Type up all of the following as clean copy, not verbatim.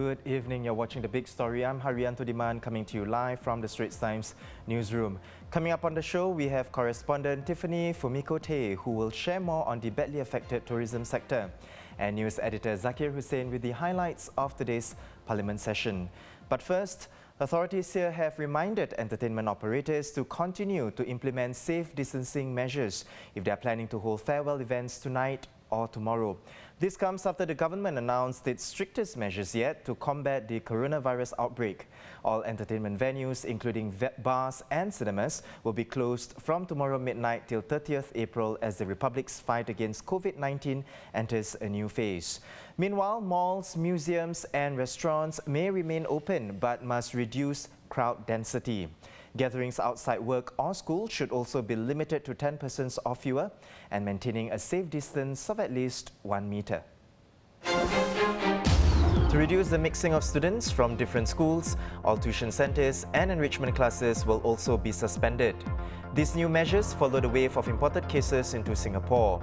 Good evening, you're watching The Big Story. I'm Haryanto Diman coming to you live from the Straits Times newsroom. Coming up on the show, we have correspondent Tiffany Fumiko-Tay, who will share more on the badly affected tourism sector, and news editor Zakir Hussain with the highlights of today's Parliament session. But first, authorities here have reminded entertainment operators to continue to implement safe distancing measures if they are planning to hold farewell events tonight or tomorrow. This comes after the government announced its strictest measures yet to combat the coronavirus outbreak. All entertainment venues, including bars and cinemas, will be closed from tomorrow midnight till 30th April as the Republic's fight against Covid-19 enters a new phase. Meanwhile, malls, museums and restaurants may remain open but must reduce crowd density. Gatherings outside work or school should also be limited to 10 persons or fewer and maintaining a safe distance of at least 1 meter. To reduce the mixing of students from different schools, all tuition centres and enrichment classes will also be suspended. These new measures follow the wave of imported cases into Singapore.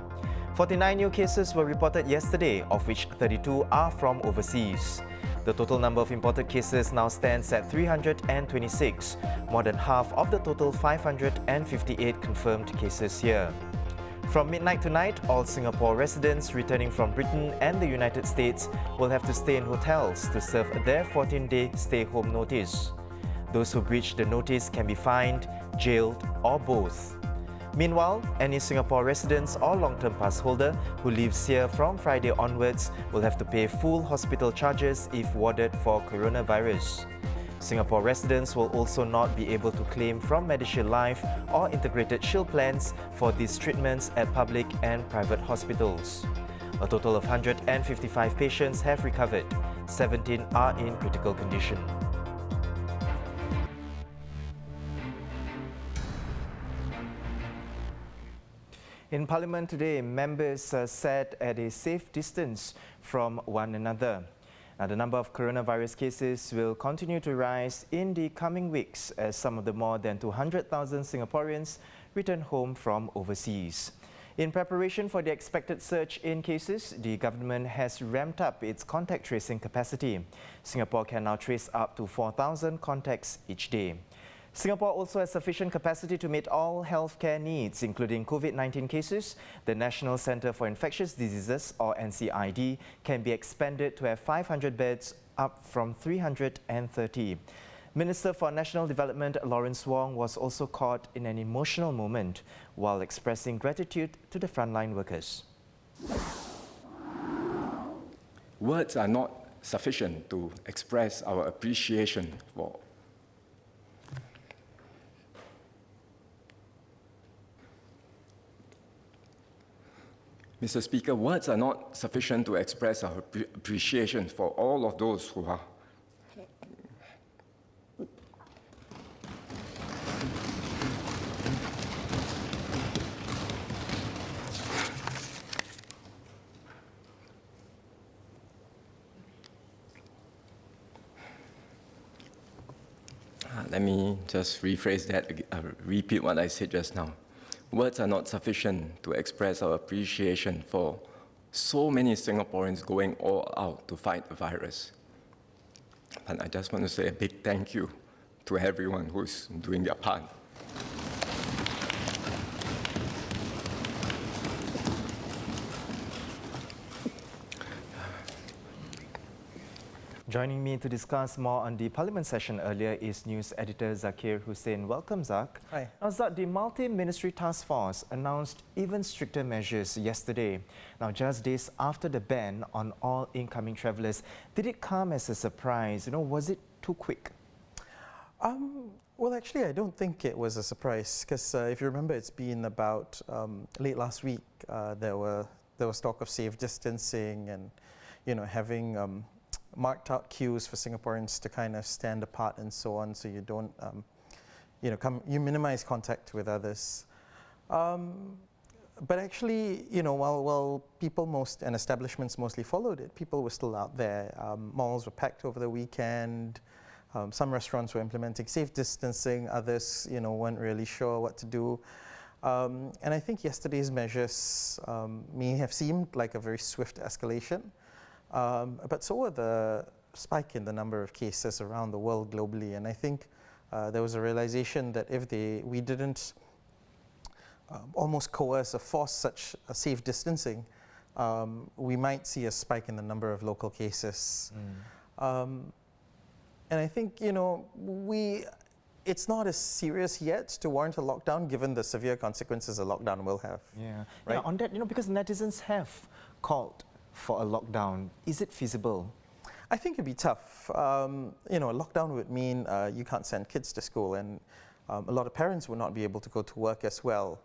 49 new cases were reported yesterday, of which 32 are from overseas. The total number of imported cases now stands at 326, more than half of the total 558 confirmed cases here. From midnight tonight, all Singapore residents returning from Britain and the United States will have to stay in hotels to serve their 14-day stay-home notice. Those who breach the notice can be fined, jailed, or both. Meanwhile, any Singapore residents or long-term pass holder who leaves here from Friday onwards will have to pay full hospital charges if warded for coronavirus. Singapore residents will also not be able to claim from MediShield Life or Integrated Shield plans for these treatments at public and private hospitals. A total of 155 patients have recovered. 17 are in critical condition. In Parliament today, members sat at a safe distance from one another. Now, the number of coronavirus cases will continue to rise in the coming weeks as some of the more than 200,000 Singaporeans return home from overseas. In preparation for the expected surge in cases, the government has ramped up its contact tracing capacity. Singapore can now trace up to 4,000 contacts each day. Singapore also has sufficient capacity to meet all healthcare needs, including COVID-19 cases. The National Centre for Infectious Diseases, or NCID, can be expanded to have 500 beds, up from 330. Minister for National Development Lawrence Wong was also caught in an emotional moment while expressing gratitude to the frontline workers. Words are not sufficient to express our appreciation for Mr. Speaker, words are not sufficient to express our appreciation for all of those who are Let me just rephrase that, repeat what I said just now. Words are not sufficient to express our appreciation for so many Singaporeans going all out to fight the virus. But I just want to say a big thank you to everyone who's doing their part. Joining me to discuss more on the Parliament session earlier is news editor Zakir Hussain. Welcome, Zak. Hi. Now, Zak, the multi-ministry task force announced even stricter measures yesterday. Now, just days after the ban on all incoming travellers, did it come as a surprise? Was it too quick? Well, actually, I don't think it was a surprise because if you remember, it's been about late last week. There was talk of safe distancing and having marked out queues for Singaporeans to kind of stand apart and so on, so you don't, you minimize contact with others. But actually, while people and establishments mostly followed it, people were still out there. Malls were packed over the weekend. Some restaurants were implementing safe distancing. Others, weren't really sure what to do. And I think yesterday's measures may have seemed like a very swift escalation. But so were spike in the number of cases around the world globally, and I think there was a realization that if we didn't almost coerce or force such a safe distancing, we might see a spike in the number of local cases. And I think, it's not as serious yet to warrant a lockdown, given the severe consequences a lockdown will have. Yeah. Right? Yeah, on that, because netizens have called for a lockdown, is it feasible? I think it'd be tough. A lockdown would mean you can't send kids to school, and a lot of parents would not be able to go to work as well.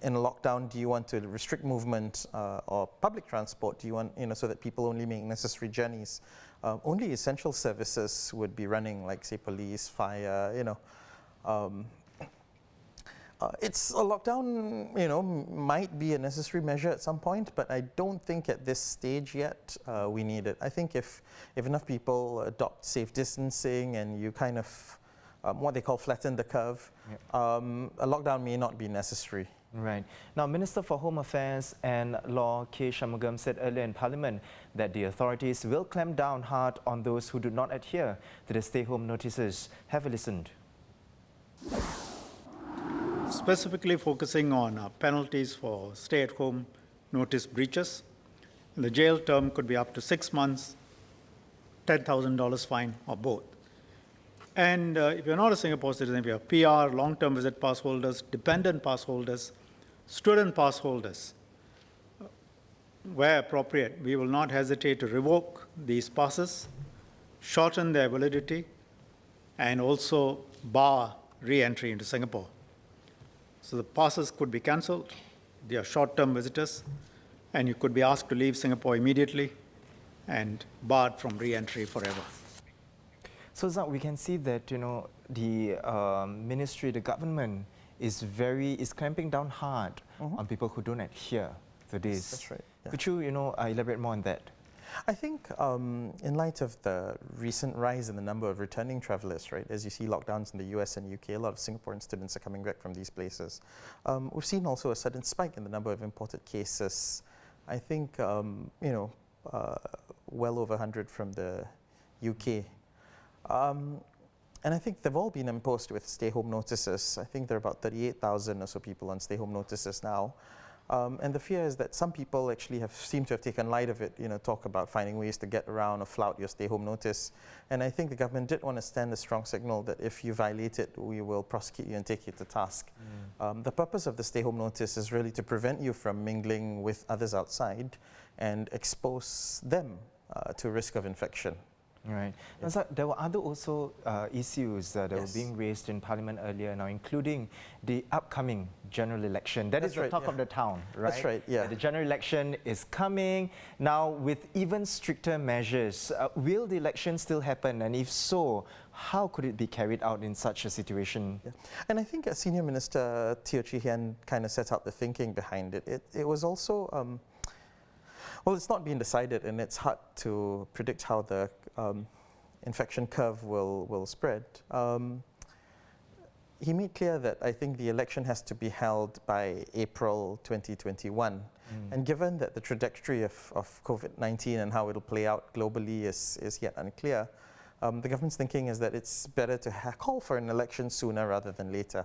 In a lockdown, do you want to restrict movement or public transport? Do you want, so that people only make necessary journeys? Only essential services would be running, like say police, fire. It's a lockdown. Might be a necessary measure at some point, but I don't think at this stage yet we need it. I think if enough people adopt safe distancing and you kind of what they call flatten the curve, a lockdown may not be necessary. Right. Now, Minister for Home Affairs and Law K. Shanmugam said earlier in Parliament that the authorities will clamp down hard on those who do not adhere to the stay-home notices. Have a listen. Specifically focusing on penalties for stay-at-home notice breaches. The jail term could be up to 6 months, $10,000 fine, or both. And if you're not a Singapore citizen, if you're PR, long-term visit pass holders, dependent pass holders, student pass holders, where appropriate, we will not hesitate to revoke these passes, shorten their validity, and also bar re-entry into Singapore. So the passes could be cancelled, they are short-term visitors, and you could be asked to leave Singapore immediately and barred from re-entry forever. So, Zak, we can see that, the ministry, the government is clamping down hard on people who don't adhere to this. That's right. Yeah. Could you, elaborate more on that? I think in light of the recent rise in the number of returning travelers, right, as you see lockdowns in the US and UK, a lot of Singaporean students are coming back from these places. We've seen also a sudden spike in the number of imported cases. I think, well over 100 from the UK. And I think they've all been imposed with stay-home notices. I think there are about 38,000 or so people on stay-home notices now. And the fear is that some people actually seem to have taken light of it, talk about finding ways to get around or flout your stay-home notice. And I think the government did want to send a strong signal that if you violate it, we will prosecute you and take you to task. The purpose of the stay-home notice is really to prevent you from mingling with others outside and expose them to risk of infection. Right. Now, Zak, there were other also issues that were being raised in Parliament earlier now, including the upcoming general election. That is the talk of the town, right? That's right, yeah. The general election is coming now with even stricter measures. Will the election still happen? And if so, how could it be carried out in such a situation? Yeah. And I think Senior Minister Teo Chee Hean kind of set out the thinking behind it. It was also... well, it's not been decided, and it's hard to predict how the infection curve will spread. He made clear that I think the election has to be held by April 2021. And given that the trajectory of Covid-19 and how it'll play out globally is yet unclear, the government's thinking is that it's better to call for an election sooner rather than later.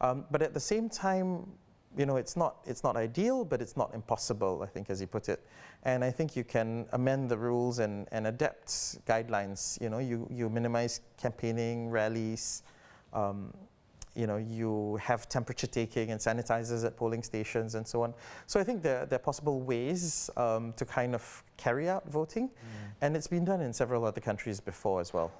But at the same time, it's not ideal, but it's not impossible, I think, as he put it. And I think you can amend the rules and adapt guidelines. You minimize campaigning, rallies. You have temperature taking and sanitizers at polling stations and so on. So I think there are possible ways to kind of carry out voting. And it's been done in several other countries before as well.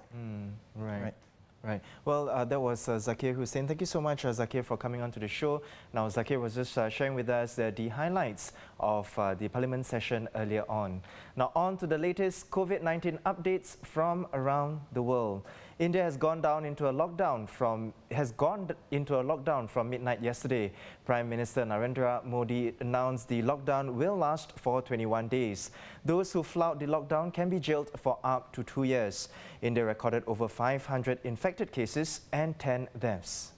Right. Right. Well, that was Zakir Hussain. Thank you so much, Zakir, for coming on to the show. Now, Zakir was just sharing with us the highlights of the Parliament session earlier on. Now, on to the latest COVID-19 updates from around the world. India has gone into a lockdown from midnight yesterday. Prime Minister Narendra Modi announced the lockdown will last for 21 days. Those who flout the lockdown can be jailed for up to 2 years. India recorded over 500 infected cases and 10 deaths.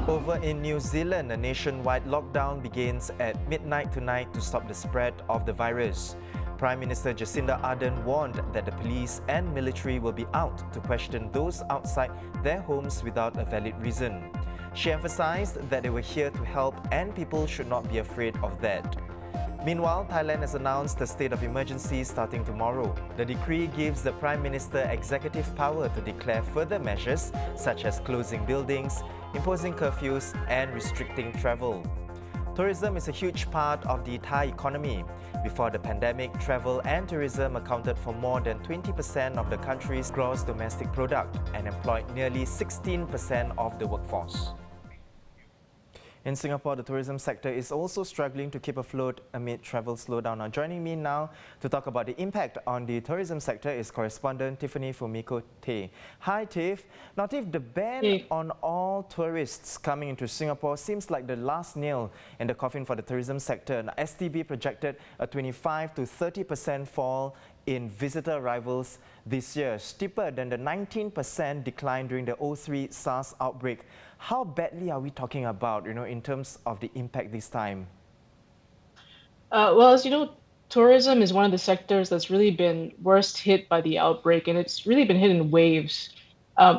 Over in New Zealand, a nationwide lockdown begins at midnight tonight to stop the spread of the virus. Prime Minister Jacinda Ardern warned that the police and military will be out to question those outside their homes without a valid reason. She emphasized that they were here to help and people should not be afraid of that. Meanwhile, Thailand has announced a state of emergency starting tomorrow. The decree gives the Prime Minister executive power to declare further measures such as closing buildings, imposing curfews and restricting travel. Tourism is a huge part of the Thai economy. Before the pandemic, travel and tourism accounted for more than 20% of the country's gross domestic product and employed nearly 16% of the workforce. In Singapore, the tourism sector is also struggling to keep afloat amid travel slowdown. Now, joining me now to talk about the impact on the tourism sector is correspondent Tiffany Fumiko Tay. Hi, Tiff. Now, Tiff, the ban on all tourists coming into Singapore seems like the last nail in the coffin for the tourism sector. Now, STB projected a 25 to 30% fall in visitor arrivals this year, steeper than the 19% decline during the 03 SARS outbreak. How badly are we talking about, in terms of the impact this time? Well, as you know, tourism is one of the sectors that's really been worst hit by the outbreak, and it's really been hit in waves.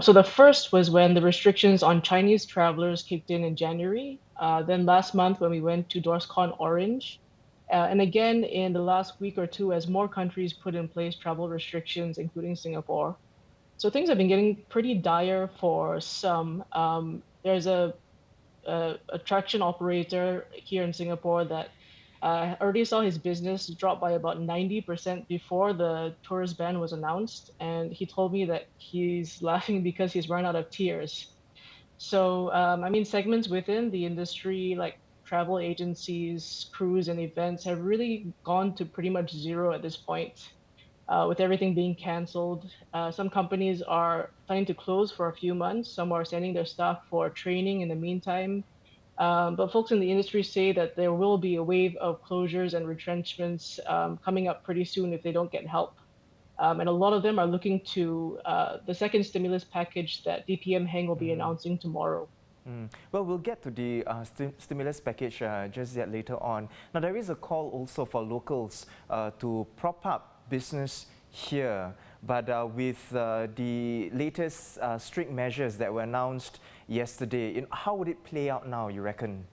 So the first was when the restrictions on Chinese travelers kicked in January. Then last month when we went to DORSCON Orange. And again, in the last week or two, as more countries put in place travel restrictions, including Singapore. So things have been getting pretty dire for some. There's a attraction operator here in Singapore that already saw his business drop by about 90% before the tourist ban was announced. And he told me that he's laughing because he's run out of tears. So, segments within the industry, like travel agencies, cruise, and events, have really gone to pretty much zero at this point. With everything being canceled, some companies are planning to close for a few months. Some are sending their staff for training in the meantime. But folks in the industry say that there will be a wave of closures and retrenchments coming up pretty soon if they don't get help. And a lot of them are looking to the second stimulus package that DPM Heng will be announcing tomorrow. Well, we'll get to the stimulus package just yet later on. Now, there is a call also for locals to prop up business here, but with the latest strict measures that were announced yesterday, how would it play out now, you reckon?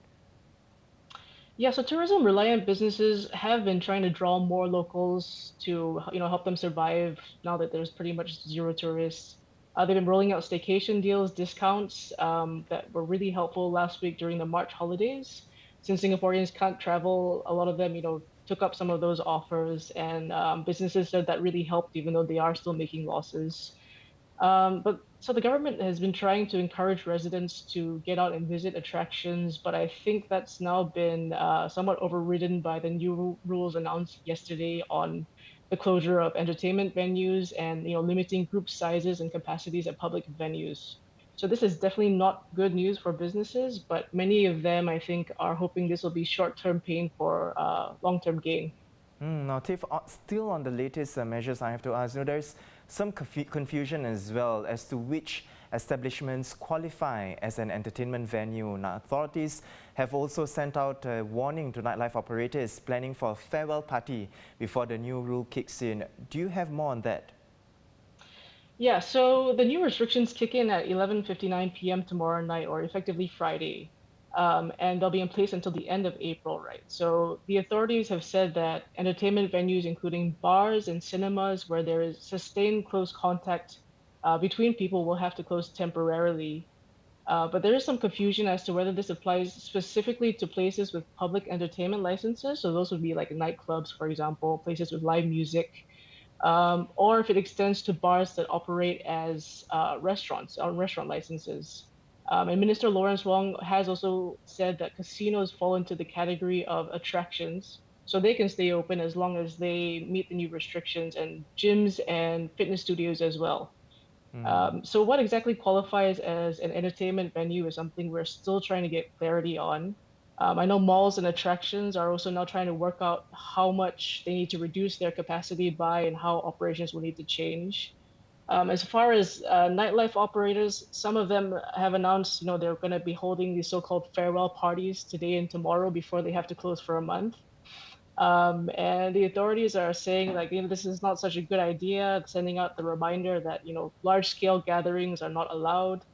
Yeah, so tourism reliant businesses have been trying to draw more locals to help them survive now that there's pretty much zero tourists. They've been rolling out staycation deals, discounts that were really helpful last week during the March holidays. Since Singaporeans can't travel, a lot of them, took up some of those offers, and businesses said that really helped, even though they are still making losses. But so the government has been trying to encourage residents to get out and visit attractions, but I think that's now been somewhat overridden by the new rules announced yesterday on the closure of entertainment venues and limiting group sizes and capacities at public venues. So this is definitely not good news for businesses, but many of them, I think, are hoping this will be short-term pain for long-term gain. Now, Tiff, still on the latest measures, I have to ask, there's some confusion as well as to which establishments qualify as an entertainment venue. Now, authorities have also sent out a warning to nightlife operators planning for a farewell party before the new rule kicks in. Do you have more on that? Yeah, so the new restrictions kick in at 11:59 p.m. tomorrow night, or effectively Friday. And they'll be in place until the end of April, right? So the authorities have said that entertainment venues, including bars and cinemas, where there is sustained close contact between people, will have to close temporarily. But there is some confusion as to whether this applies specifically to places with public entertainment licenses. So those would be like nightclubs, for example, places with live music, or if it extends to bars that operate as restaurants on restaurant licenses. And Minister Lawrence Wong has also said that casinos fall into the category of attractions, so they can stay open as long as they meet the new restrictions, and gyms and fitness studios as well. So what exactly qualifies as an entertainment venue is something we're still trying to get clarity on. I know malls and attractions are also now trying to work out how much they need to reduce their capacity by and how operations will need to change. As far as nightlife operators, some of them have announced, they're going to be holding these so-called farewell parties today and tomorrow before they have to close for a month. And the authorities are saying like, this is not such a good idea, sending out the reminder that, large-scale gatherings are not allowed.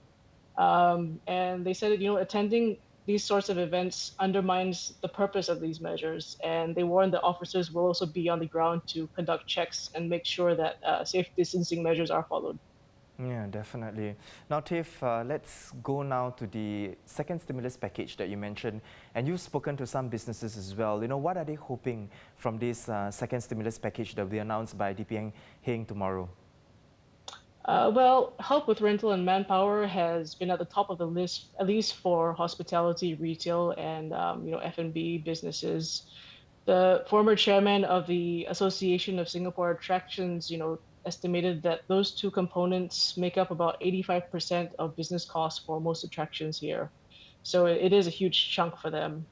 And they said that, attending these sorts of events undermines the purpose of these measures. And they warned that officers will also be on the ground to conduct checks and make sure that safe distancing measures are followed. Yeah, definitely. Now, Tiff, let's go now to the second stimulus package that you mentioned. And you've spoken to some businesses as well. What are they hoping from this second stimulus package that will be announced by DPM Heng tomorrow? Well, help with rental and manpower has been at the top of the list, at least for hospitality, retail, and F&B businesses. The former chairman of the Association of Singapore Attractions, estimated that those two components make up about 85% of business costs for most attractions here. So it is a huge chunk for them.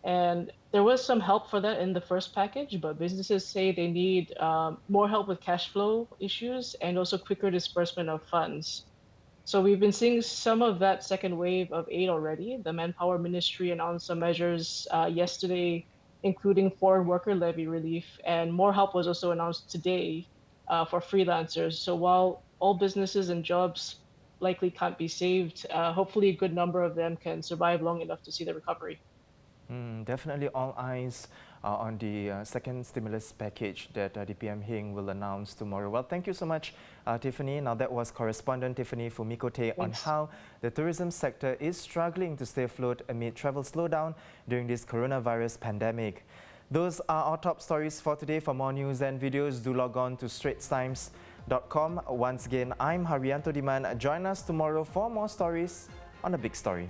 And there was some help for that in the first package, but businesses say they need more help with cash flow issues and also quicker disbursement of funds. So we've been seeing some of that second wave of aid already. The Manpower Ministry announced some measures yesterday, including foreign worker levy relief, and more help was also announced today for freelancers. So while all businesses and jobs likely can't be saved, hopefully a good number of them can survive long enough to see the recovery. Definitely all eyes on the second stimulus package that DPM Heng will announce tomorrow. Well, thank you so much, Tiffany. Now, that was correspondent Tiffany Fumikote on how the tourism sector is struggling to stay afloat amid travel slowdown during this coronavirus pandemic. Those are our top stories for today. For more news and videos, do log on to straitstimes.com. Once again, I'm Haryanto Diman. Join us tomorrow for more stories on The Big Story.